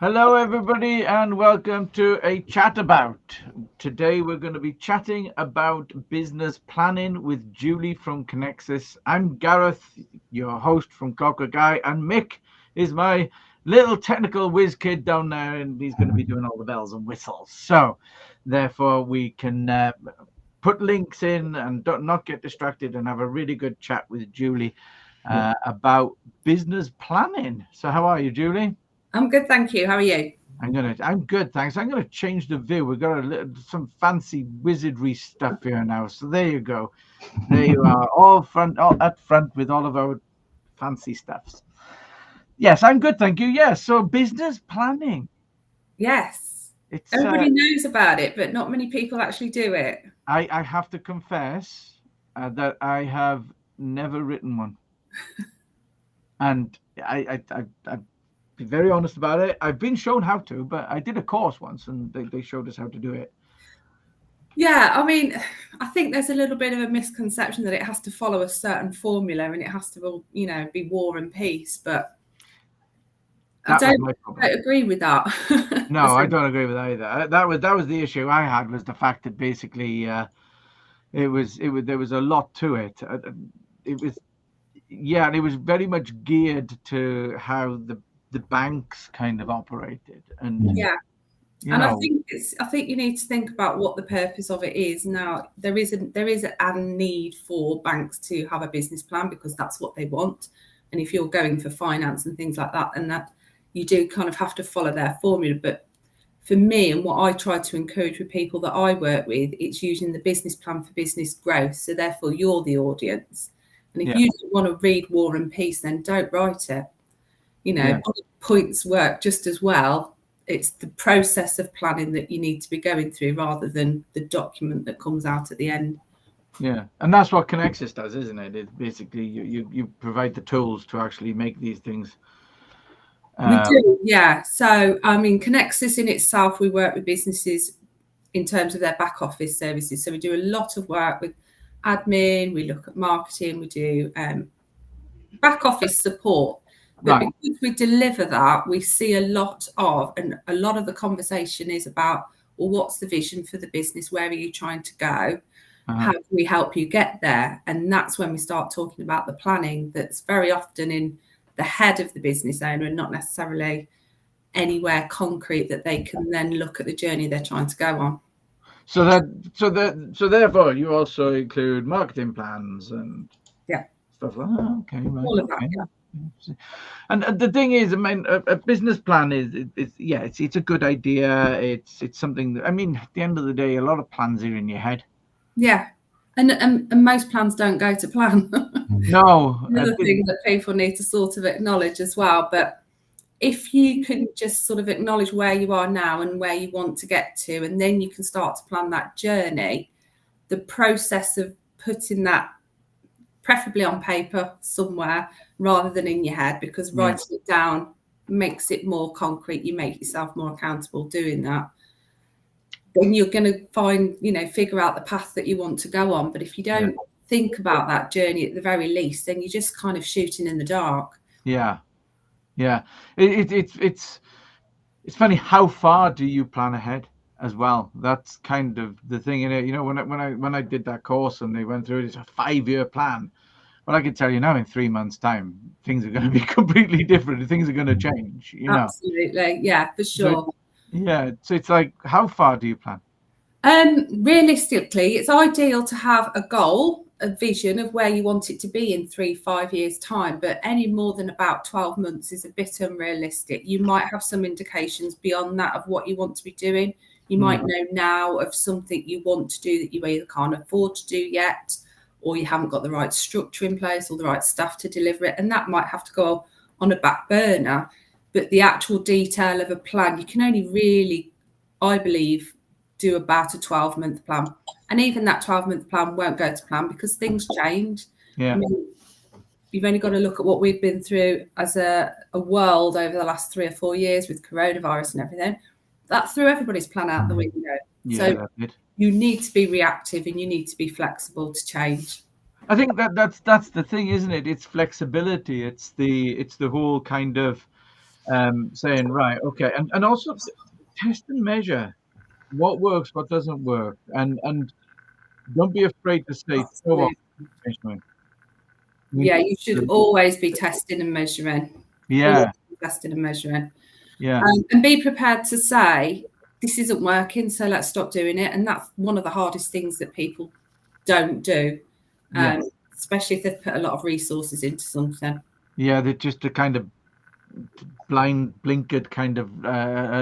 Hello, everybody, and welcome to a chat about. Today, we're going to be chatting about business planning with Julie from Connxess. I'm Gareth, your host from Clockwork Guy, and Mick is my little technical whiz kid down there, and he's going to be doing all the bells and whistles. So, therefore, we can put links in and not get distracted and have a really good chat with Julie about business planning. So, how are you, Julie? I'm good, thank you. How are you? I'm good, thanks. I'm gonna change the view. We've got some fancy wizardry stuff here now. So there you go. There you are, all up front with all of our fancy stuffs. Yes, I'm good, thank you. Yes, so business planning. Yes. It's Everybody knows about it, but not many people actually do it. I have to confess that I have never written one, and I be very honest about it. I've been shown how to, but I did a course once, and they showed us how to do it. Yeah, I mean, I think there's a little bit of a misconception that it has to follow a certain formula and it has to, be war and peace. But I don't agree with that. No, I don't agree with that either. That was the issue I had, was the fact that basically there was a lot to it. It was and it was very much geared to how the banks kind of operated, and yeah. And I think you need to think about what the purpose of it is. Now, there is a need for banks to have a business plan because that's what they want. And if you're going for finance and things like that, and that you do kind of have to follow their formula. But for me, and what I try to encourage with people that I work with, it's using the business plan for business growth. So therefore, you're the audience. And if you don't want to read War and Peace, then don't write it. Bullet points work just as well. It's the process of planning that you need to be going through rather than the document that comes out at the end. Yeah, and that's what Connxess does, isn't it? It's basically you provide the tools to actually make these things. We do, yeah. So, I mean, Connxess in itself, we work with businesses in terms of their back office services. So we do a lot of work with admin, we look at marketing, we do back office support. But because we deliver that, we see a lot of the conversation is about, well, what's the vision for the business? Where are you trying to go? How can we help you get there? And that's when we start talking about the planning that's very often in the head of the business owner and not necessarily anywhere concrete that they can then look at the journey they're trying to go on. So therefore you also include marketing plans and stuff like that. Okay, right. All of that, yeah. And the thing is, I mean, a business plan it's a good idea. It's something that, I mean, at the end of the day, a lot of plans are in your head. Yeah, and most plans don't go to plan. No, another thing that people need to sort of acknowledge as well. But if you can just sort of acknowledge where you are now and where you want to get to, and then you can start to plan that journey, the process of putting that preferably on paper somewhere rather than in your head, because writing it down makes it more concrete. You make yourself more accountable doing that. Then you're going to figure out the path that you want to go on. But if you don't think about that journey at the very least, then you're just kind of shooting in the dark. Yeah. It's funny, how far do you plan ahead as well? That's kind of the thing in it. When I did that course and they went through it, it's a 5-year plan. Well, I can tell you now, in 3 months' time, things are going to be completely different. Things are going to change. Absolutely, yeah, for sure. So it's like, how far do you plan? Realistically, it's ideal to have a goal, a vision of where you want it to be in 3-5 years' time, but any more than about 12 months is a bit unrealistic. You might have some indications beyond that of what you want to be doing. You might know now of something you want to do that you either can't afford to do yet, or you haven't got the right structure in place or the right staff to deliver it, and that might have to go on a back burner. But the actual detail of a plan, you can only really, I believe, do about a 12-month plan. And even that 12-month plan won't go to plan because things change. Yeah. I mean, you've only got to look at what we've been through as a world over the last 3 or 4 years with coronavirus and everything. That threw everybody's plan out the window. So you need to be reactive and you need to be flexible to change. I think that's the thing, isn't it? It's flexibility. It's the whole kind of saying, right, okay, and also test and measure what works, what doesn't work, and don't be afraid to say, "Oh, well, yeah, you should always be testing and measuring. yeah, Testing and measuring. yeah, And be prepared to say, this isn't working, so let's stop doing it. And that's one of the hardest things that people don't do, especially if they've put a lot of resources into something. Yeah, they're just a kind of blinkered kind of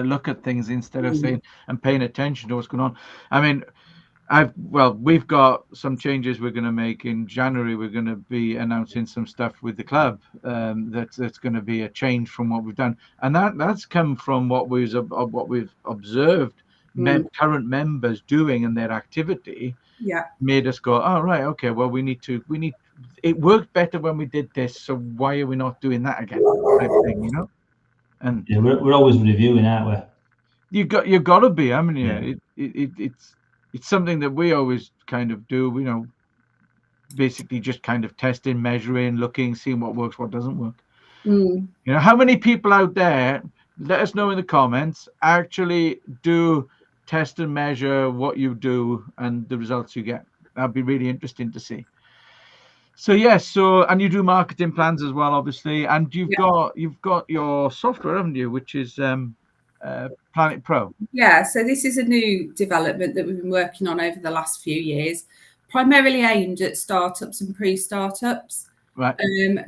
look at things instead of saying and paying attention to what's going on. I mean, we've got some changes we're going to make in January. We're going to be announcing some stuff with the club that's going to be a change from what we've done, and that's come from what we've observed current members doing in their activity. Yeah, made us go, oh right, okay, well we need it worked better when we did this, so why are we not doing that again, type thing, you know? And yeah, we're always reviewing, aren't we? you've got to be, haven't you? Yeah. It's something that we always kind of do, you know, basically just kind of testing, measuring, looking, seeing what works, what doesn't work. You know, how many people out there, let us know in the comments, actually do test and measure what you do and the results you get. That'd be really interesting to see. So yes, and you do marketing plans as well, obviously, and you've got your software, haven't you, which is Planet Pro. Yeah, so this is a new development that we've been working on over the last few years, primarily aimed at startups and pre-startups. Right.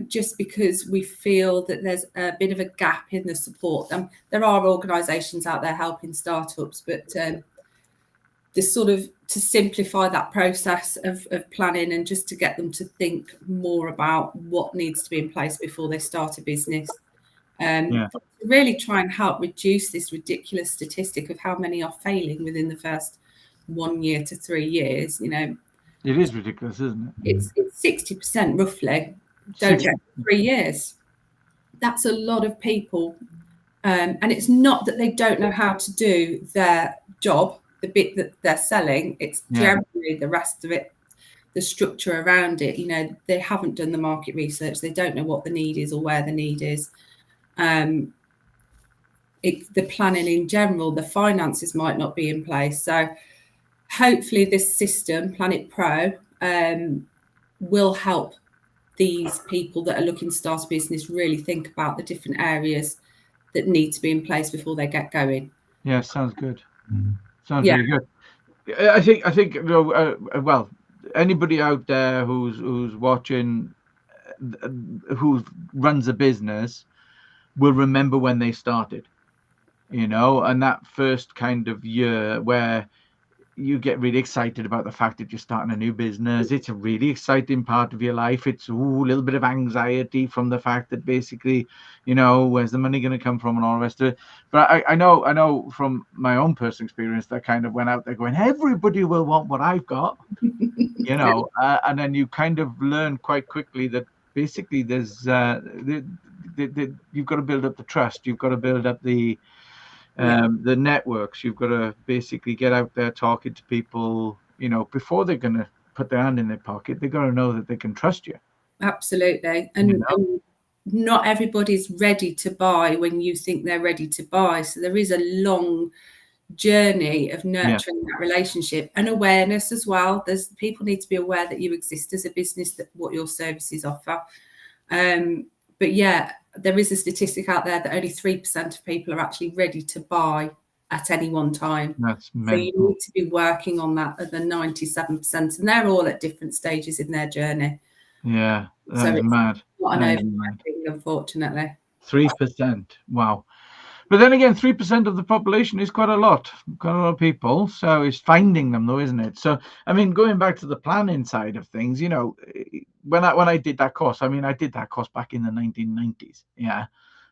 Just because we feel that there's a bit of a gap in the support. There are organisations out there helping startups, but this sort of to simplify that process of planning and just to get them to think more about what needs to be in place before they start a business. To really try and help reduce this ridiculous statistic of how many are failing within the first 1 year to 3 years. You know, it is ridiculous, isn't it? It's 60% roughly don't get 3 years. That's a lot of people, and it's not that they don't know how to do their job, the bit that they're selling. It's generally the rest of it, the structure around it. You know, they haven't done the market research. They don't know what the need is or where the need is. The planning in general, the finances might not be in place. So hopefully this system, Planet Pro, will help these people that are looking to start a business really think about the different areas that need to be in place before they get going. Yeah, sounds good. Sounds really good. I think you know, well, anybody out there who's watching, who runs a business, will remember when they started, you know, and that first kind of year where you get really excited about the fact that you're starting a new business. It's a really exciting part of your life. It's a little bit of anxiety from the fact that basically, you know, where's the money going to come from and all the rest of it. But I know from my own personal experience that kind of went out there going, everybody will want what I've got, you know, and then you kind of learn quite quickly that basically there's you've got to build up the trust. You've got to build up the networks. You've got to basically get out there talking to people, you know, before they're going to put their hand in their pocket. They've got to know that they can trust you. Absolutely. And not everybody's ready to buy when you think they're ready to buy. So there is a long journey of nurturing that relationship and awareness as well. People need to be aware that you exist as a business, that what your services offer. But yeah, there is a statistic out there that only 3% of people are actually ready to buy at any one time. That's mental. So you need to be working on that at the 97%, and they're all at different stages in their journey. Yeah, that's mad. Not an overnight thing, unfortunately. 3%. Wow. But then again, 3% of the population is quite a lot of people. So it's finding them, though, isn't it? So, I mean, going back to the planning side of things, you know, when I did that course, I mean, I did that course back in the 1990s. Yeah.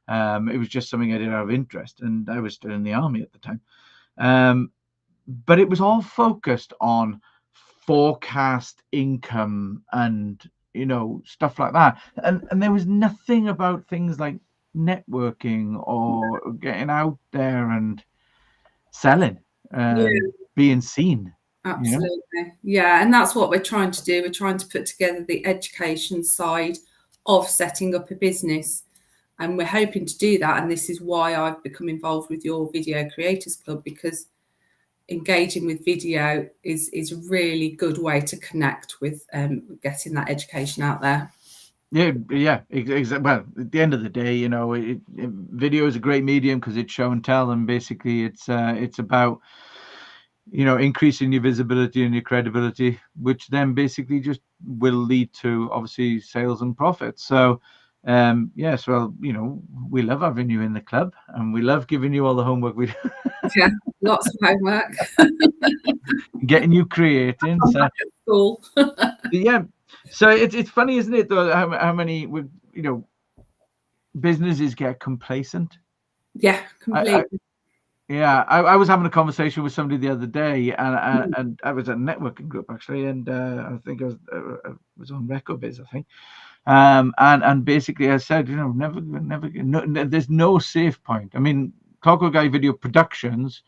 It was just something I did out of interest, and I was still in the army at the time. But it was all focused on forecast income and, you know, stuff like that. And there was nothing about things like networking or getting out there and selling, being seen. Absolutely. You know? Yeah, and that's what we're trying to do. We're trying to put together the education side of setting up a business. And we're hoping to do that. And this is why I've become involved with your Video Creators Club, because engaging with video is a really good way to connect with getting that education out there. Yeah, exactly. Well, at the end of the day, you know, video is a great medium because it's show and tell, and basically it's about, you know, increasing your visibility and your credibility, which then basically just will lead to obviously sales and profits. So yes, well, you know, we love having you in the club, and we love giving you all the homework we do. Yeah, lots of homework. Getting you creating. So cool. yeah. So it's funny, isn't it, though, how many you know, businesses get complacent. Yeah, completely. I was having a conversation with somebody the other day, and I was at a networking group actually, and I think I was on RecoBiz, I think, and basically I said, you know, never, there's no safe point. I mean, Clockwork Guy Video Productions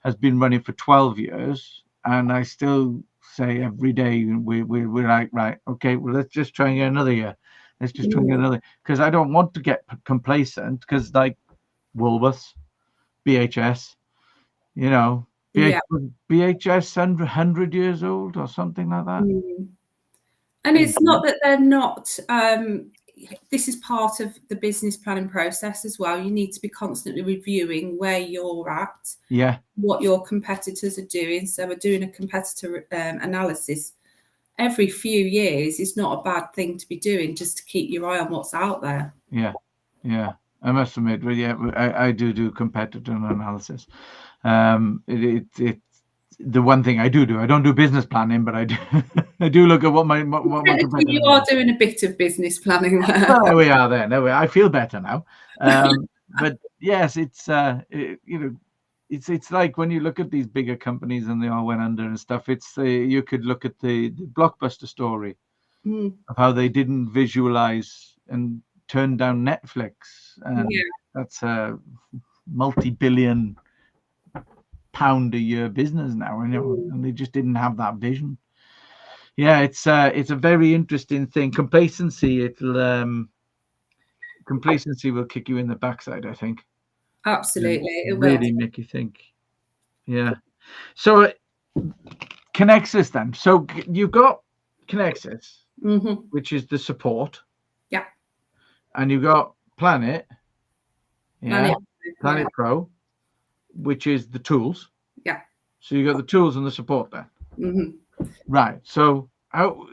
has been running for 12 years, and I still say every day we're like, right, okay, well, let's just try and get another year. Let's just try and get another, because I don't want to get complacent, because like Woolworths, BHS, you know, BHS 100 years old or something like that. And it's not that they're not, this is part of the business planning process as well. You need to be constantly reviewing where you're at, what your competitors are doing. So we're doing a competitor analysis every few years is not a bad thing to be doing, just to keep your eye on what's out there. Yeah. I must admit, I do competitor analysis. The one thing I do, I don't do business planning, but I do look at what my competitors. You are doing a bit of business planning there. Well, there we are. I feel better now. But yes, it's you know, it's like when you look at these bigger companies and they all went under and stuff. It's you could look at the Blockbuster story of how they didn't visualize and turn down Netflix, and that's a multi-billion pound a year business now, you know, and they just didn't have that vision. Yeah, it's a very interesting thing. Complacency will kick you in the backside, I think. Absolutely, it really will make you think. Yeah. So Connxess then. So you've got Connxess, which is the support. Yeah. And you've got Planet. Yeah. Planet Pro, which is the tools. Yeah. So you got the tools and the support there. Right. So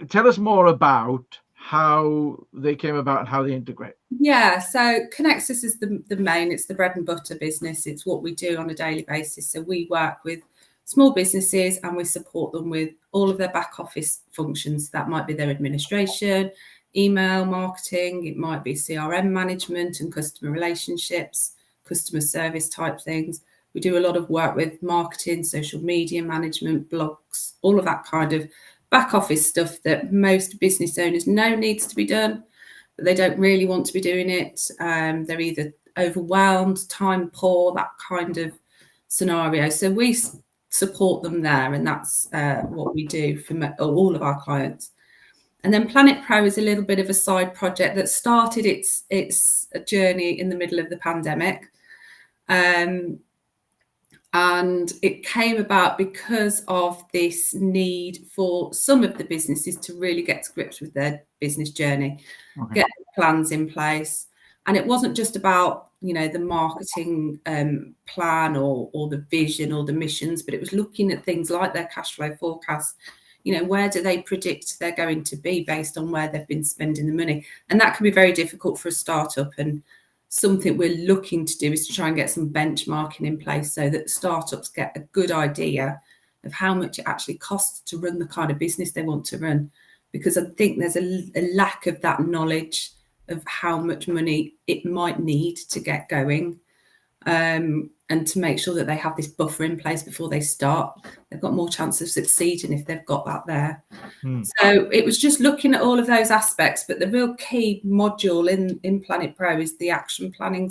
tell us more about how they came about and how they integrate. Yeah. So Connxess is the main, it's the bread and butter business. It's what we do on a daily basis. So we work with small businesses and we support them with all of their back office functions. That might be their administration, email, marketing. It might be CRM management and customer relationships, customer service type things. We do a lot of work with marketing, social media management, blogs, all of that kind of back office stuff that most business owners know needs to be done, but they don't really want to be doing it. They're either overwhelmed, time poor, that kind of scenario. So we support them there, and that's what we do for all of our clients. And then Planet Pro is a little bit of a side project that started its journey in the middle of the pandemic. And it came about because of this need for some of the businesses to really get to grips with their business journey, get plans in place. And it wasn't just about, you know, the marketing plan or the vision or the missions, but it was looking at things like their cash flow forecast. You know, where do they predict they're going to be based on where they've been spending the money? And that can be very difficult for a startup. And something we're looking to do is to try and get some benchmarking in place so that startups get a good idea of how much it actually costs to run the kind of business they want to run. Because I think there's a lack of that knowledge of how much money it might need to get going, and to make sure that they have this buffer in place before they start. They've got more chance of succeeding if they've got that there. So it was just looking at all of those aspects, but the real key module in Planet Pro is the action planning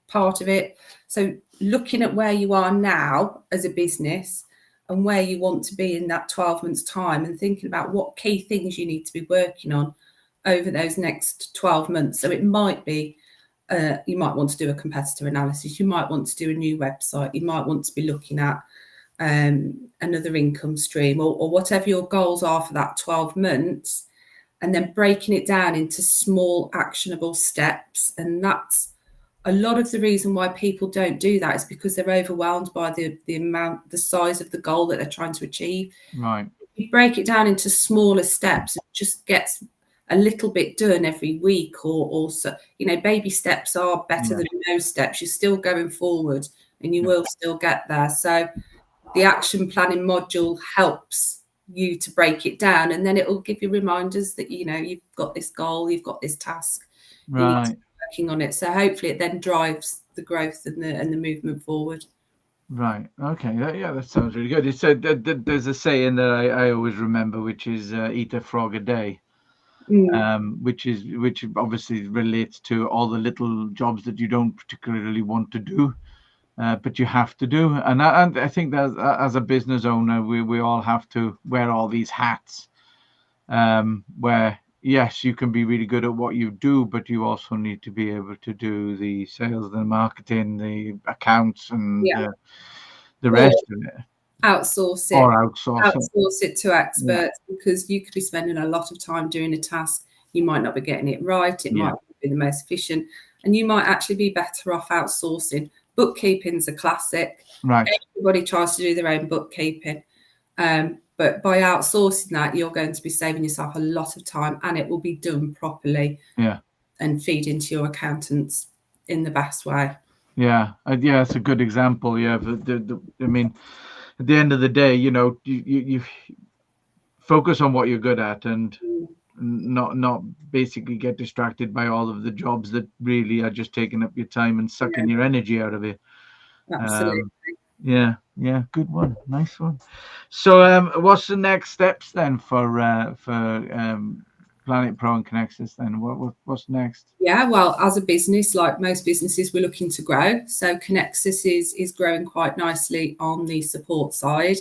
part of it. So looking at where you are now as a business and where you want to be in that 12 months time, and thinking about what key things you need to be working on over those next 12 months. So it might be you might want to do a competitor analysis. You might want to do a new website. You might want to be looking at another income stream, or whatever your goals are for that 12 months, and then breaking it down into small actionable steps. And that's a lot of the reason why people don't do that, is because they're overwhelmed by the size of the goal that they're trying to achieve. Right. You break it down into smaller steps, it just gets a little bit done every week, or so, baby steps are better than no steps. You're still going forward and you will still get there. So the action planning module helps you to break it down, and then it will give you reminders that you've got this goal, you've got this task, you need to be working on it. So hopefully it then drives the growth and the movement forward. Right. Okay. That sounds really good. It's there's a saying that I always remember, which is eat a frog a day, which obviously relates to all the little jobs that you don't particularly want to do, but you have to do. And I think that as a business owner, we all have to wear all these hats, where yes, you can be really good at what you do, but you also need to be able to do the sales, the marketing, the accounts, and the rest of it. Outsource it. Or outsource it to experts, because you could be spending a lot of time doing a task. You might not be getting it right. It might not be the most efficient, and you might actually be better off outsourcing. Bookkeeping's a classic. Right. Everybody tries to do their own bookkeeping. But by outsourcing that, you're going to be saving yourself a lot of time, and it will be done properly. Yeah. And feed into your accountants in the best way. Yeah. It's a good example. Yeah. I mean, at the end of the day, you focus on what you're good at, and not basically get distracted by all of the jobs that really are just taking up your time and sucking your energy out of you. Absolutely. Yeah, good one, nice one. So, what's the next steps then for Planet Pro and Connxess then? What's next? Yeah, well, as a business, like most businesses, we're looking to grow. So Connxess is growing quite nicely on the support side.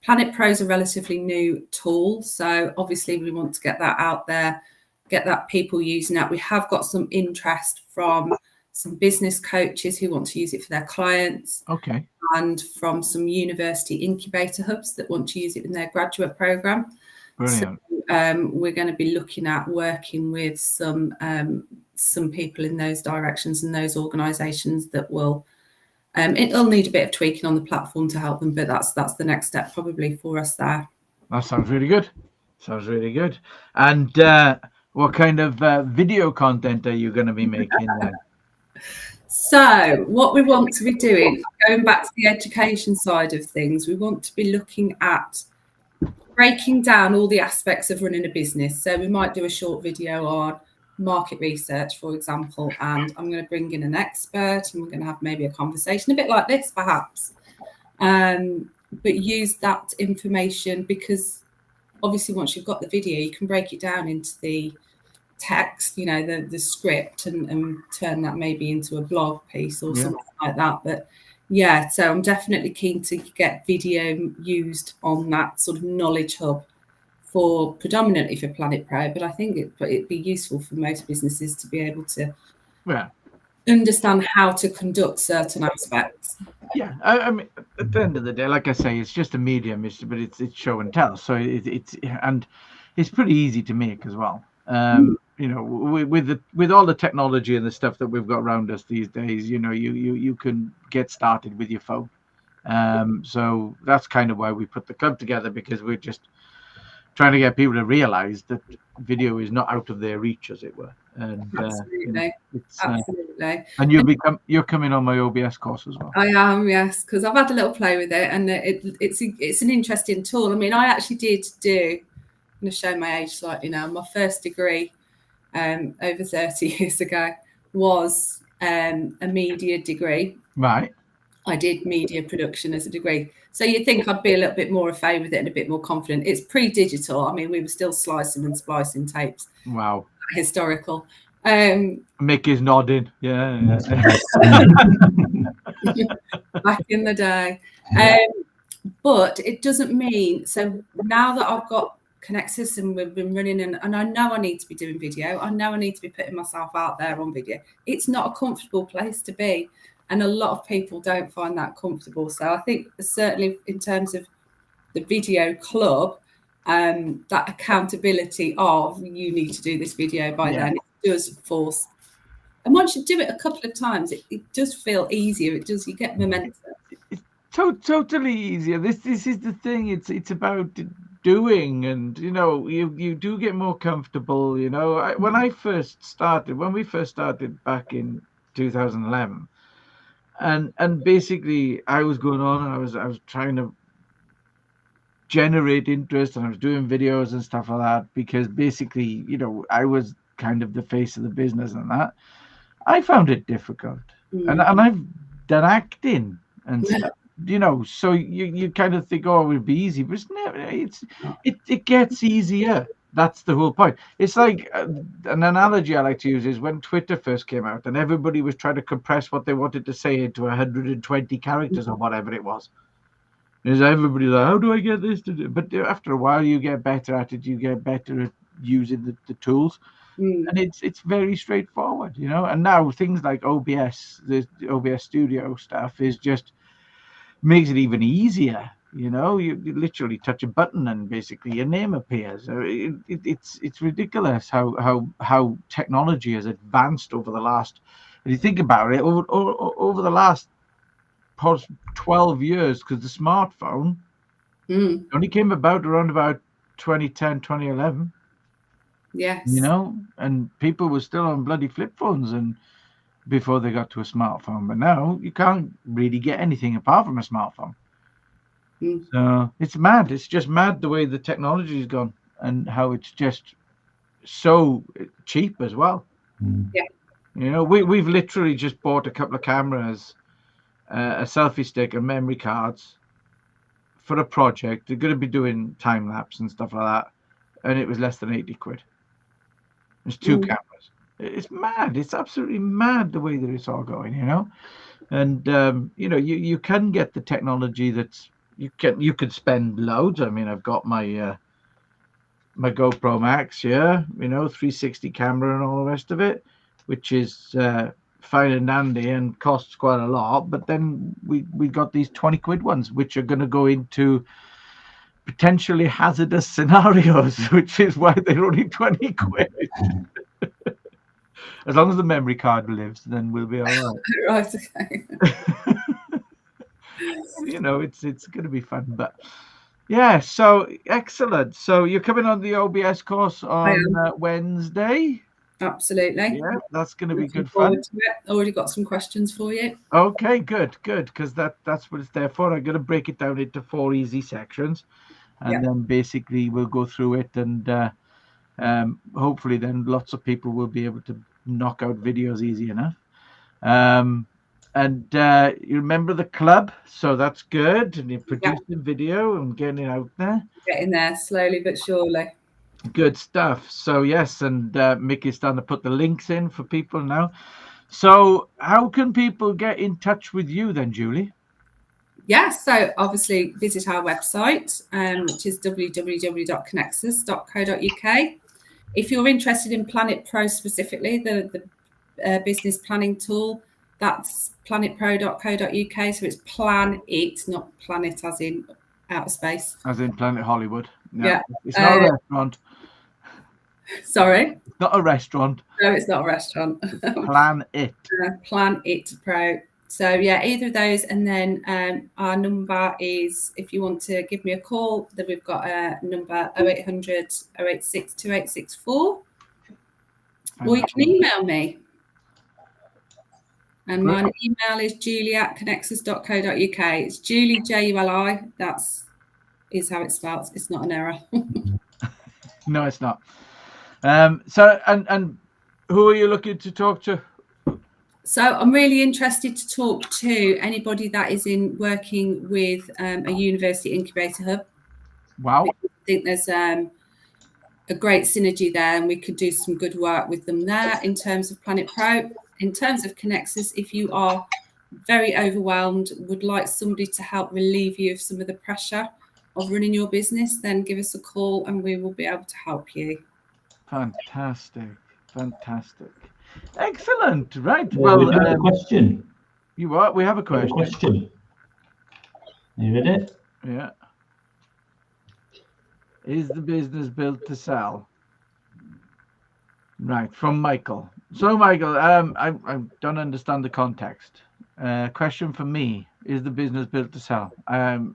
Planet Pro is a relatively new tool, so obviously we want to get that out there, get that people using it. We have got some interest from some business coaches who want to use it for their clients. Okay. And from some university incubator hubs that want to use it in their graduate program. Brilliant. So, we're going to be looking at working with some people in those directions and those organisations that will. It'll need a bit of tweaking on the platform to help them, but that's the next step probably for us there. That sounds really good. And what kind of video content are you going to be making then? So what we want to be doing, going back to the education side of things, we want to be looking at breaking down all the aspects of running a business. So we might do a short video on market research, for example, and I'm going to bring in an expert and we're going to have maybe a conversation a bit like this perhaps, but use that information, because obviously once you've got the video you can break it down into the text, the script, and turn that maybe into a blog piece or something like that. But so I'm definitely keen to get video used on that sort of knowledge hub predominantly for Planet Pro, but I think it'd be useful for most businesses to be able to understand how to conduct certain aspects. Yeah, I mean, at the end of the day, like I say, it's just a medium, but it's show and tell. So it's pretty easy to make as well. With all the technology and the stuff that we've got around us these days, you can get started with your phone. So that's kind of why we put the club together, because we're just trying to get people to realize that video is not out of their reach, as it were. And absolutely. And you're coming on my OBS course as well. I am, yes, because I've had a little play with it, and it's an interesting tool. I mean, I actually did do. I'm going to show my age slightly now. My first degree over 30 years ago was a media degree. Right. I did media production as a degree. So you'd think I'd be a little bit more afraid with it and a bit more confident. It's pre-digital. I mean, we were still slicing and splicing tapes. Wow. Historical. Mickey's nodding. Yeah. Back in the day. But it doesn't mean, so now that I've got Connxess, and we've been running, and I know I need to be doing video. I know I need to be putting myself out there on video. It's not a comfortable place to be, and a lot of people don't find that comfortable. So I think certainly in terms of the video club, that accountability of you need to do this video by then, it does force. And once you do it a couple of times, it does feel easier. You get momentum. It's totally easier. This is the thing. It's about doing, and you do get more comfortable. When we first started back in 2011, and basically I was going on and I was trying to generate interest, and I was doing videos and stuff like that, because basically I was kind of the face of the business, and that I found it difficult. And I've done acting and stuff, so you kind of think, oh, it would be easy, but it's never. It gets easier. That's the whole point. It's like an analogy I like to use is when Twitter first came out and everybody was trying to compress what they wanted to say into 120 characters or whatever it was. Is everybody's like, how do I get this to do? But after a while, you get better at it. You get better at using the tools. And it's very straightforward, and now things like OBS, the OBS studio stuff is just makes it even easier. You literally touch a button and basically your name appears. It's ridiculous how technology has advanced over the last, if you think about it, over the last 12 years, because the smartphone only came about around about 2010, 2011. Yes. And people were still on bloody flip phones and before they got to a smartphone. But now you can't really get anything apart from a smartphone. So it's mad. It's just mad the way the technology has gone and how it's just so cheap as well. Yeah. We've literally just bought a couple of cameras, a selfie stick and memory cards for a project. They're going to be doing time lapse and stuff like that. And it was less than 80 quid. There's 2 cameras. It's mad. It's absolutely mad the way that it's all going, And you can get the technology that's you could spend loads. I mean, I've got my my GoPro Max here, 360 camera and all the rest of it, which is fine and dandy and costs quite a lot. But then we got these 20 quid ones, which are going to go into potentially hazardous scenarios, which is why they're only 20 quid. As long as the memory card lives, then we'll be all right. Right, okay. It's going to be fun. But yeah, so excellent. So you're coming on the OBS course on Wednesday? Absolutely. Yeah, that's going to be good fun. Already got some questions for you. Okay, good, because that's what it's there for. I'm going to break it down into 4 easy sections, and then basically we'll go through it, and hopefully then lots of people will be able to knock out videos easy enough. And you remember the club, so that's good. And you're producing video and getting it out there. Getting there slowly but surely. Good stuff. So yes, and Mickey's starting to put the links in for people now. So how can people get in touch with you then, Julie? So obviously visit our website, which is www.connxess.co.uk. If you're interested in Planet Pro specifically, the business planning tool, that's planetpro.co.uk. So it's plan it, not planet as in outer space. As in Planet Hollywood. No, yeah. It's not a restaurant. Sorry? It's not a restaurant. No, it's not a restaurant. Plan it. Plan it Pro. So yeah, either of those. And then our number is, if you want to give me a call, then we've got a number 0800 086 2864. Or you can email me. And my email is julie@connxess.co.uk. It's Julie, Juli. Is how it's spelled. It's not an error. No, it's not. So and who are you looking to talk to? So I'm really interested to talk to anybody that is working with a university incubator hub. Wow. I think there's a great synergy there, and we could do some good work with them there in terms of Planet Pro. In terms of Connxess, if you are very overwhelmed, would like somebody to help relieve you of some of the pressure, of running your business, then give us a call and we will be able to help you. Fantastic. Excellent. Right. We've got a question. You what? We have a question. Are you ready? Yeah. Is the business built to sell? Right, from Michael. So, Michael, I don't understand the context. Question for me: is the business built to sell? I'm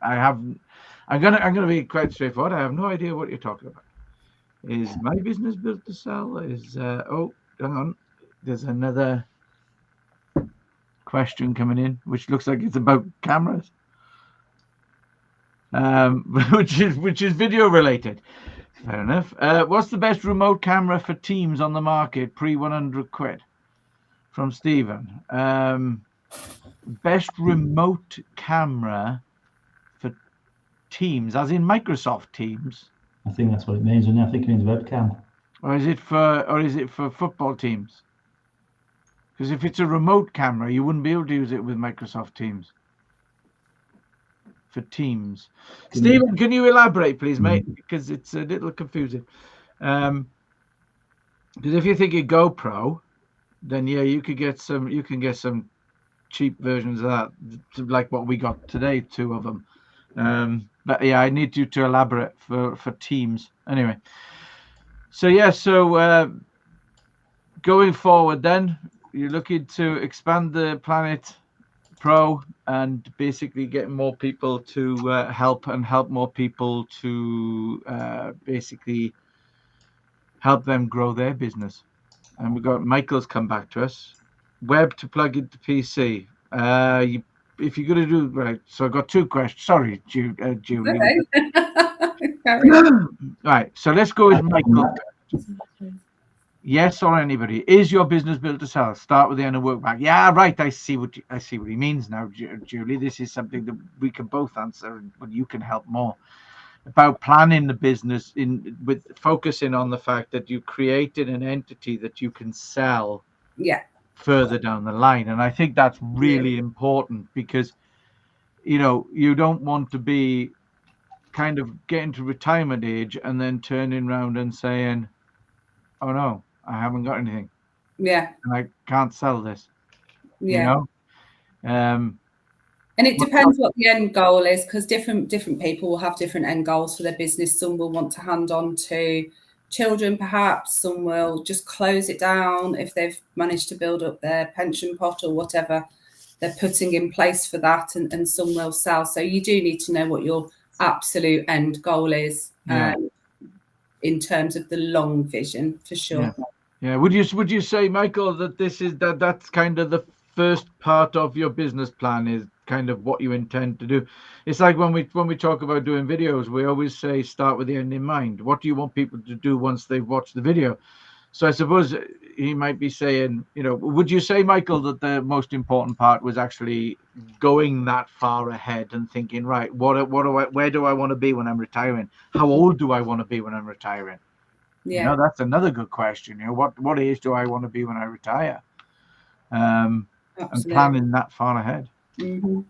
gonna be quite straightforward. I have no idea what you're talking about. Is my business built to sell? Oh, hang on. There's another question coming in, which looks like it's about cameras, which is video related. Fair enough. What's the best remote camera for Teams on the market pre 100 quid? From Stephen. Best remote camera for Teams, as in Microsoft Teams. I think that's what it means. I think it means webcam. Or is it for football teams? Because if it's a remote camera, you wouldn't be able to use it with Microsoft Teams. For Teams. Stephen, can you elaborate, please, mate? Because it's a little confusing. Because if you're thinking GoPro, then yeah, you can get some cheap versions of that, like what we got today, 2 of them. But yeah, I need you to elaborate for Teams. Anyway. So going forward, then you're looking to expand the Planet Pro and basically get more people to help more people to basically help them grow their business. And we've got Michael's come back to us. Web to plug into PC. If you're going to do right, so I've got 2 questions. Sorry, Julie. Okay. Right, so let's go with Michael. Yes, or anybody. Is your business built to sell? Start with the end and work back. Yeah, right. I see what he means now, Julie. This is something that we can both answer, but you can help more about planning the business with focusing on the fact that you created an entity that you can sell. Yeah. Further down the line, and I think that's really important because you don't want to be kind of getting to retirement age and then turning around and saying, oh no, I haven't got anything, and I can't sell this. And it depends what the end goal is, because different people will have different end goals for their business. Some will want to hand on to children, perhaps. Some will just close it down if they've managed to build up their pension pot or whatever they're putting in place for that, and some will sell. So you do need to know what your absolute end goal is in terms of the long vision, for sure. Yeah. Would you say, Michael, that that's kind of the first part of your business plan, is kind of what you intend to do? It's like when we talk about doing videos, we always say start with the end in mind. What do you want people to do once they've watched the video? So I suppose he might be saying, would you say, Michael, that the most important part was actually going that far ahead and thinking, right, where do I want to be when I'm retiring? How old do I want to be when I'm retiring? Yeah, that's another good question. What age do I want to be when I retire? And planning that far ahead. Mm-hmm.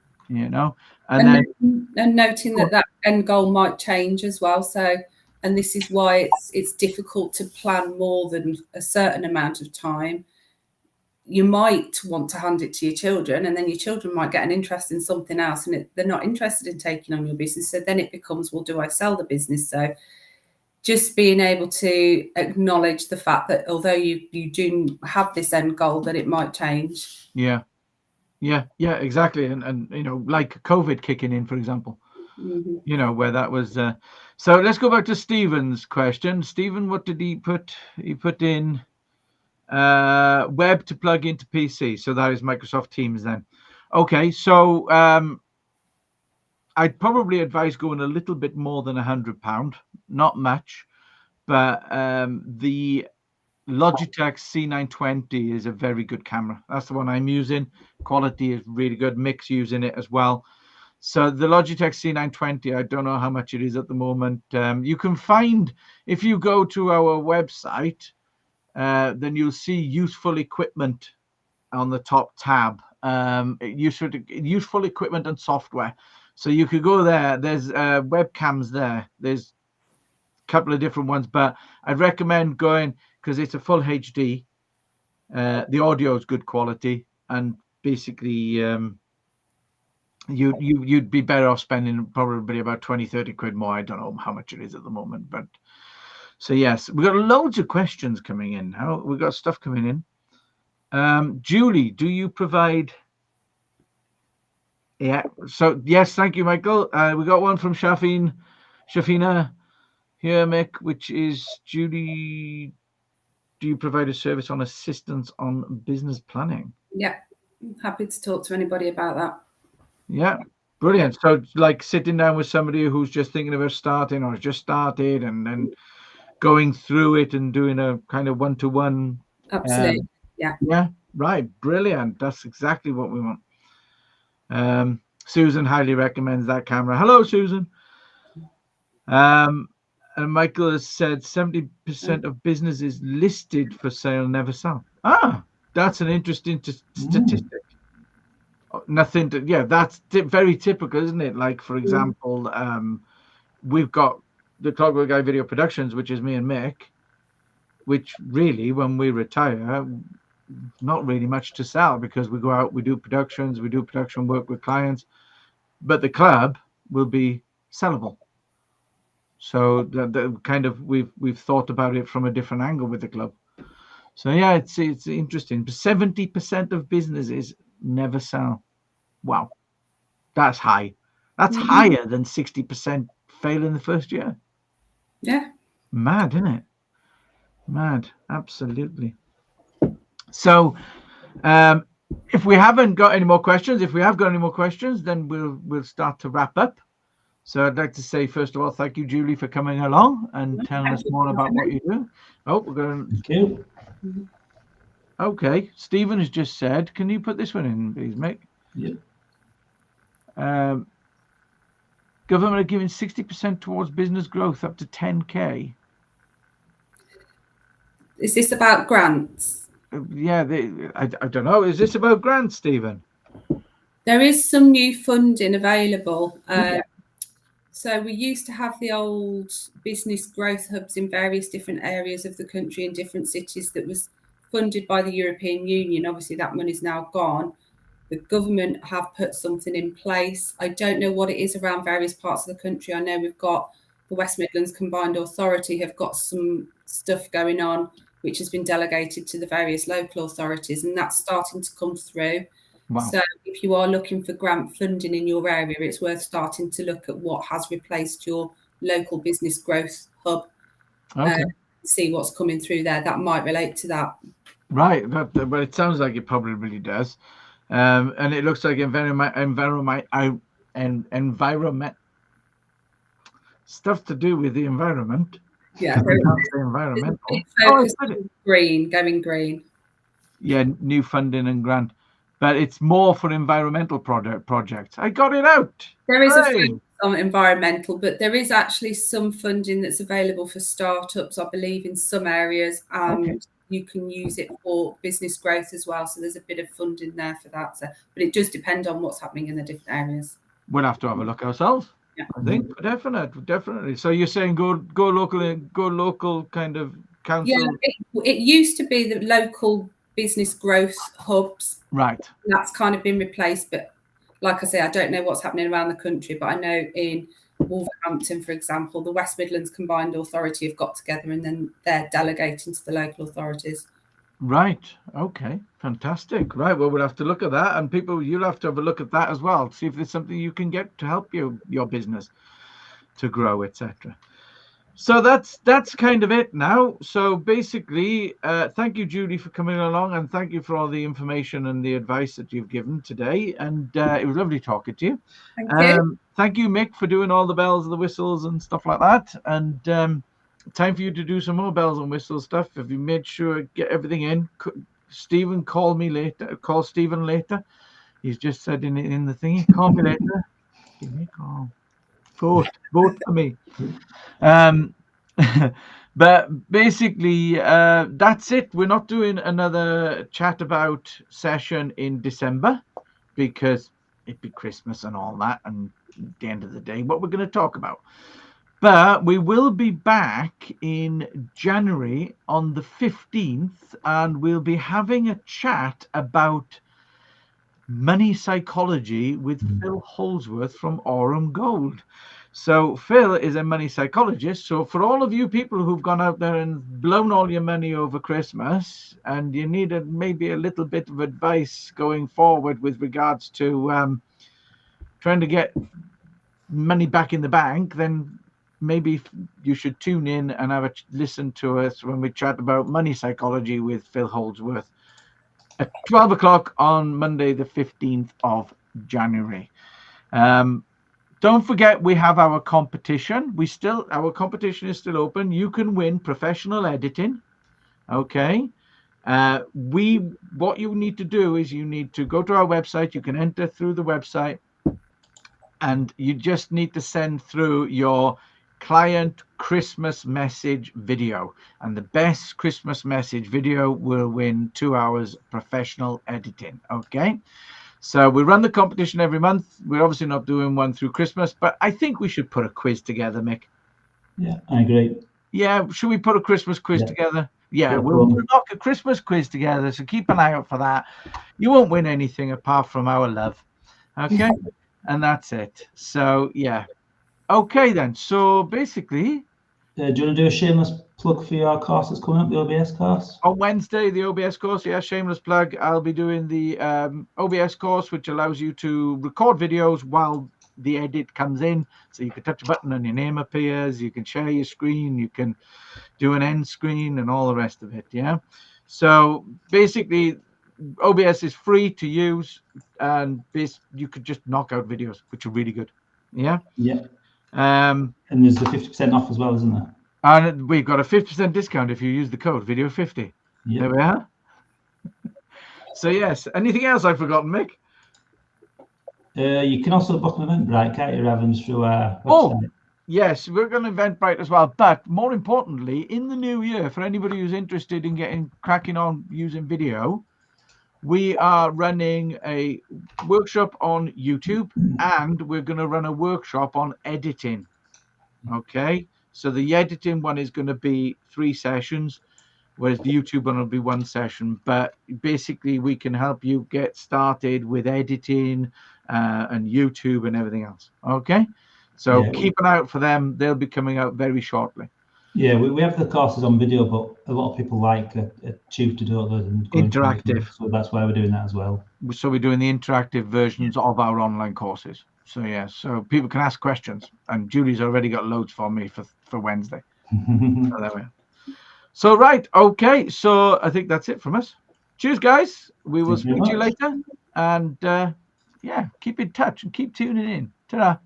And noting that end goal might change as well. So, and this is why it's difficult to plan more than a certain amount of time. You might want to hand it to your children, and then your children might get an interest in something else, and they're not interested in taking on your business. So then it becomes, well, do I sell the business? So just being able to acknowledge the fact that although you do have this end goal, that it might change. Yeah, exactly. And like COVID kicking in, for example, where that was. So let's go back to Stephen's question. Stephen, what did he put? He put in web to plug into PC. So that is Microsoft Teams then. Okay, so I'd probably advise going a little bit more than £100, not much, but the Logitech C920 is a very good camera. That's the one I'm using. Quality is really good. Mick's using it as well. So the Logitech C920, I don't know how much it is at the moment. You can find, if you go to our website, then you'll see useful equipment on the top tab. Useful equipment and software. So you could go there. There's webcams there. There's a couple of different ones, but I'd recommend going because it's a full HD. The audio is good quality, and basically you'd be better off spending probably about 20-30 quid more. I don't know how much it is at the moment, but so yes, we've got loads of questions coming in now. We've got stuff coming in. Julie, do you provide? Yeah, so yes, thank you, Michael. We got one from Shafina here, Mick, which is Julie, do you provide a service on assistance on business planning? Yeah, I'm happy to talk to anybody about that. Yeah, brilliant. So like sitting down with somebody who's just thinking about starting or just started and then going through it and doing a kind of one-to-one. Absolutely. Yeah, right. Brilliant. That's exactly what we want. Susan highly recommends that camera. Hello, Susan. And Michael has said 70% of businesses listed for sale never sell. Ah, that's an interesting statistic. Nothing to, yeah, that's very typical, isn't it? Like, for example, we've got the Clockwork Guy Video Productions, which is me and Mick, which really, when we retire, not really much to sell because we go out, we do productions, we do production work with clients, but the club will be sellable. So the kind of we've thought about it from a different angle with the club. So yeah, it's interesting. 70% of businesses never sell. Wow, that's high. That's higher than 60% fail in the first year. Yeah. Mad, isn't it? Mad, absolutely. So if we haven't got any more questions, if we have got any more questions, then we'll start to wrap up. So I'd like to say, first of all, thank you, Julie, for coming along and telling us more about what you do. Oh, we're going. Thank you. Okay, Stephen has just said, can you put this one in, please, Mick? Yeah. Government are giving 60% towards business growth up to 10K. Is this about grants? Yeah, I don't know. Is this about grants, Stephen? There is some new funding available. So we used to have the old business growth hubs in various different areas of the country in different cities that was funded by the European Union. Obviously, that money's now gone. The government have put something in place. I don't know what it is around various parts of the country. I know we've got the West Midlands Combined Authority have got some stuff going on, which has been delegated to the various local authorities, and that's starting to come through. Wow. So if you are looking for grant funding in your area, it's worth starting to look at what has replaced your local business growth hub. Okay. See what's coming through there. That might relate to that. Right. But it sounds like it probably really does. And it looks like environment stuff to do with the environment. Yeah. The environmental. Focus on green, going green. Yeah, new funding and grant. But it's more for environmental projects. I got it out. There is a focus on environmental, but there is actually some funding that's available for startups, I believe, in some areas. You can use it for business growth as well. So there's a bit of funding there for that. So, but it does depend on what's happening in the different areas. We'll have to have a look ourselves. Yeah. I think definitely. So you're saying go local kind of council. Yeah, it used to be the local business growth hubs. Right. That's kind of been replaced, but like I say, I don't know what's happening around the country, but I know in Wolverhampton, for example, the West Midlands Combined Authority have got together and then they're delegating to the local authorities. Right. Okay. Fantastic. Right. Well, we'll have to look at that, and people, you'll have to have a look at that as well. See if there's something you can get to help your business to grow, etc. So that's kind of it now. So basically, thank you, Julie, for coming along, and thank you for all the information and the advice that you've given today. And it was lovely talking to you. Thank you. Thank you, Mick, for doing all the bells and the whistles and stuff like that. And time for you to do some more bells and whistles stuff. If you made sure get everything in, Stephen, call me later. Call Stephen later. He's just said in the thingy, call me later. Give me a call. Vote for me. But basically, that's it. We're not doing another chat about session in December because it'd be Christmas and all that, and at the end of the day what we're going to talk about. But we will be back in January on the 15th, and we'll be having a chat about money psychology with Phil Holsworth from Aurum Gold. So Phil is a money psychologist. So for all of you people who've gone out there and blown all your money over Christmas, and you needed maybe a little bit of advice going forward with regards to trying to get money back in the bank, then maybe you should tune in and have a listen to us when we chat about money psychology with Phil Holdsworth at 12 o'clock on Monday, the 15th of January. Don't forget, we have our competition. Our competition is still open. You can win professional editing. Okay. What you need to do is you need to go to our website. You can enter through the website, and you just need to send through your client Christmas message video, and the best Christmas message video will win 2 hours professional editing. Okay, so we run the competition every month. We're obviously not doing one through Christmas, but I think we should put a quiz together, Mick. Yeah, I agree. Yeah, should we put a Christmas quiz together? Yeah, we'll knock a Christmas quiz together, so keep an eye out for that. You won't win anything apart from our love. Okay. And that's it. So yeah. Okay then. So basically, do you want to do a shameless plug for your course that's coming up, the OBS course? On Wednesday, the OBS course. Yeah, shameless plug. I'll be doing the OBS course, which allows you to record videos while the edit comes in. So you can touch a button and your name appears. You can share your screen. You can do an end screen and all the rest of it. Yeah. So basically, OBS is free to use, and you could just knock out videos, which are really good. Yeah. Yeah. And there's the 50% off as well, isn't there? And we've got a 50% discount if you use the code video50. Yep. There we are. So yes. Anything else I've forgotten, Mick? You can also book an Eventbrite, can't you, Evans, through our website? Yes, we're going to Eventbrite as well. But more importantly, in the new year, for anybody who's interested in getting cracking on using video, we are running a workshop on YouTube, and we're going to run a workshop on editing. Okay, so the editing one is going to be 3 sessions, whereas the YouTube one will be 1 session. But basically, we can help you get started with editing and YouTube and everything else. Okay, so keep an eye out for them. They'll be coming out very shortly. Yeah, we have the courses on video, but a lot of people like a tutor to other than interactive. So that's why we're doing that as well. So we're doing the interactive versions of our online courses. So yeah, so people can ask questions, and Julie's already got loads for me for Wednesday. So there we are. So right, okay. So I think that's it from us. Cheers, guys. We will speak to you later, and yeah, keep in touch and keep tuning in. Ta-ra.